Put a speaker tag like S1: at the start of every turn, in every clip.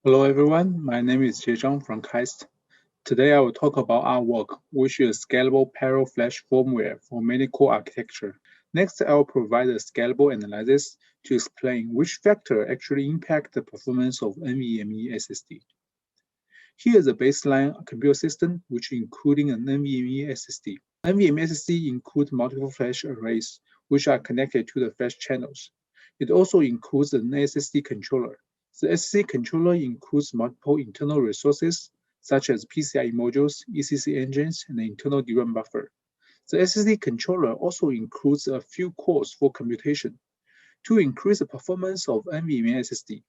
S1: Hello everyone, my name is Zhang from KAIST. Today I will talk about our work, which is scalable parallel flash firmware for many core architecture. Next, I will provide a scalable analysis to explain which factor actually impact the performance of NVMe SSD. Here is a baseline computer system which including an NVMe SSD. NVMe SSD includes multiple flash arrays which are connected to the flash channels. It also includes an SSD controller. The SSD controller includes multiple internal resources such as PCIe modules, ECC engines, and the internal DRAM buffer. The SSD controller also includes a few cores for computation. To increase the performance of NVMe SSD,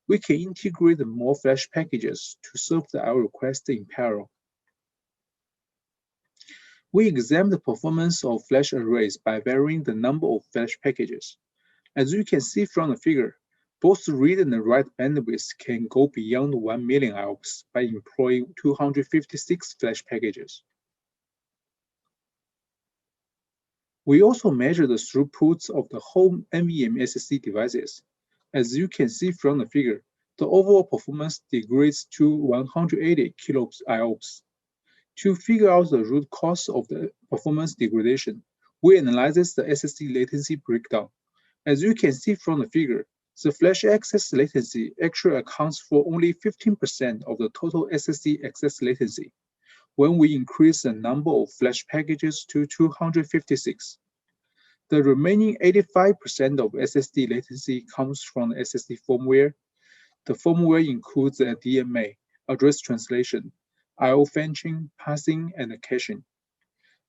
S1: we can integrate more flash packages to serve the I/O request in parallel. We examine the performance of flash arrays by varying the number of flash packages. As you can see from the figure, both the read and the write bandwidth can go beyond 1 million IOPS by employing 256 flash packages. We also measure the throughput of the whole NVMe SSD devices. As you can see from the figure, the overall performance degrades to 180 kilo IOPS. To figure out the root cause of the performance degradation, we analyze the SSD latency breakdown. As you can see from the figure, the flash access latency actually accounts for only 15% of the total SSD access latency when we increase the number of flash packages to 256. The remaining 85% of SSD latency comes from the SSD firmware. The firmware includes the DMA, address translation, I/O fetching, parsing, and caching.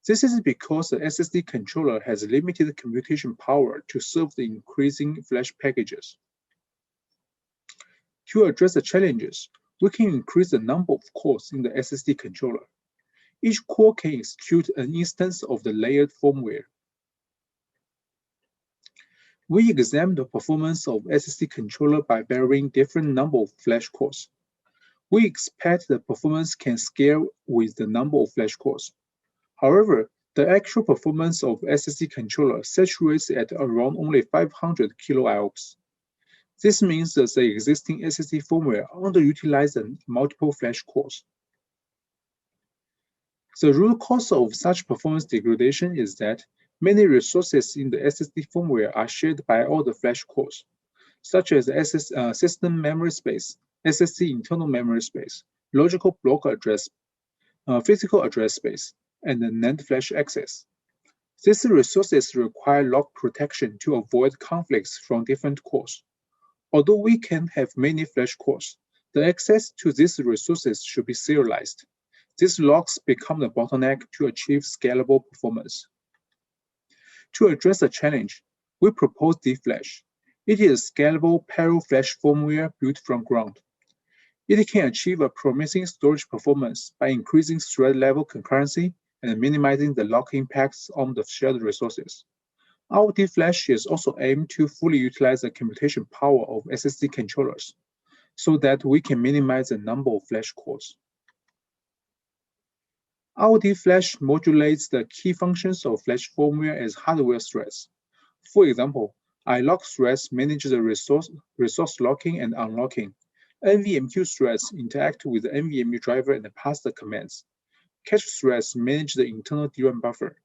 S1: This is because the SSD controller has limited computation power to serve the increasing flash packages. To address the challenges, we can increase the number of cores in the SSD controller. Each core can execute an instance of the layered firmware. We examine the performance of SSD controller by varying different number of flash cores. We expect the performance can scale with the number of flash cores. However, the actual performance of SSD controller saturates at around only 500 kilo IOPS. This means that the existing SSD firmware underutilizes multiple flash cores. The root cause of such performance degradation is that many resources in the SSD firmware are shared by all the flash cores, such as system memory space, SSD internal memory space, logical block address, physical address space, and the NAND flash access. These resources require lock protection to avoid conflicts from different cores. Although we can have many flash cores, the access to these resources should be serialized. These locks become the bottleneck to achieve scalable performance. To address the challenge, we propose DeepFlash. It is a scalable parallel flash firmware built from ground. It can achieve a promising storage performance by increasing thread level concurrency and minimizing the lock impacts on the shared resources. Our DeepFlash is also aimed to fully utilize the computation power of SSD controllers so that we can minimize the number of flash cores. Our DeepFlash modulates the key functions of flash firmware as hardware threads. For example, iLock threads manage the resource locking and unlocking. NVMQ threads interact with the NVMe driver and pass the commands. Cache threads manage the internal DRAM buffer.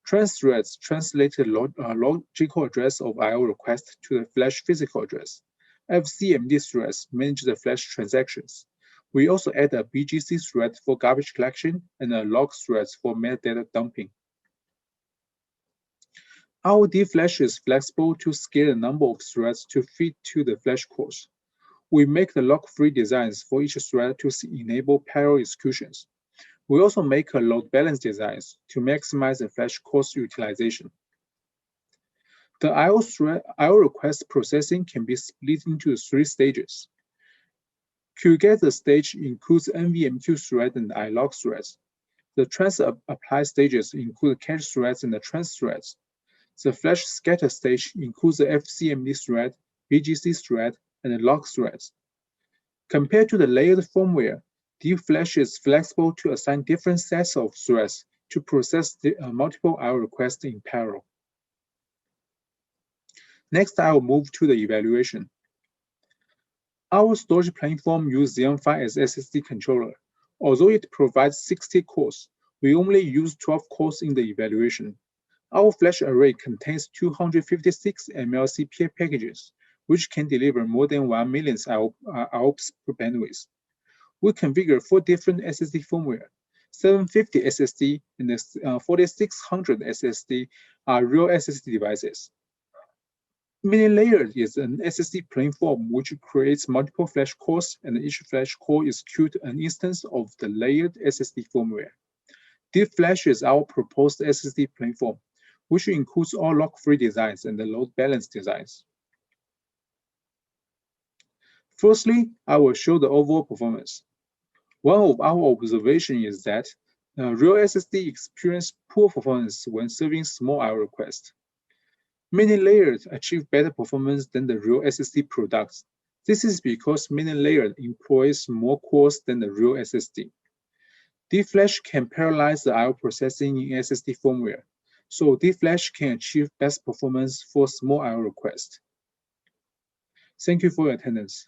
S1: Trans threads translate the logical address of I/O request to the flash physical address. FCMD threads manage the flash transactions. We also add a BGC thread for garbage collection and a log thread for metadata dumping. Our DeepFlash is flexible to scale the number of threads to fit to the flash cores. We make the lock-free designs for each thread to enable parallel executions. We also make a load balance designs to maximize the flash cores utilization. The I/O request processing can be split into 3 stages. QGet stage includes NVMQ thread and iLock threads. The trans apply stages include cache threads and the trans threads. The flash scatter stage includes the FCMD thread, BGC thread, and the log threads. Compared to the layered firmware, DeepFlash is flexible to assign different sets of threads to process the multiple I/O requests in parallel. Next, I will move to the evaluation. Our storage platform uses Xeon Phi as SSD controller. Although it provides 60 cores, we only use 12 cores in the evaluation. Our flash array contains 256 MLC peer packages, which can deliver more than 1 million IOPS per bandwidth. We configure 4 different SSD firmware. 750 SSD and the 4600 SSD are real SSD devices. Mini-layered is an SSD platform which creates multiple flash cores, and each flash core is queued an instance of the layered SSD firmware. DeepFlash is our proposed SSD platform, which includes all lock-free designs and the load-balanced designs. Firstly, I will show the overall performance. One of our observations is that real SSD experience poor performance when serving small I/O requests. Mini-layered achieve better performance than the real SSD products. This is because mini-layered employs more cores than the real SSD. DeepFlash can parallelize the I/O processing in SSD firmware, so DeepFlash can achieve best performance for small I/O requests. Thank you for your attendance.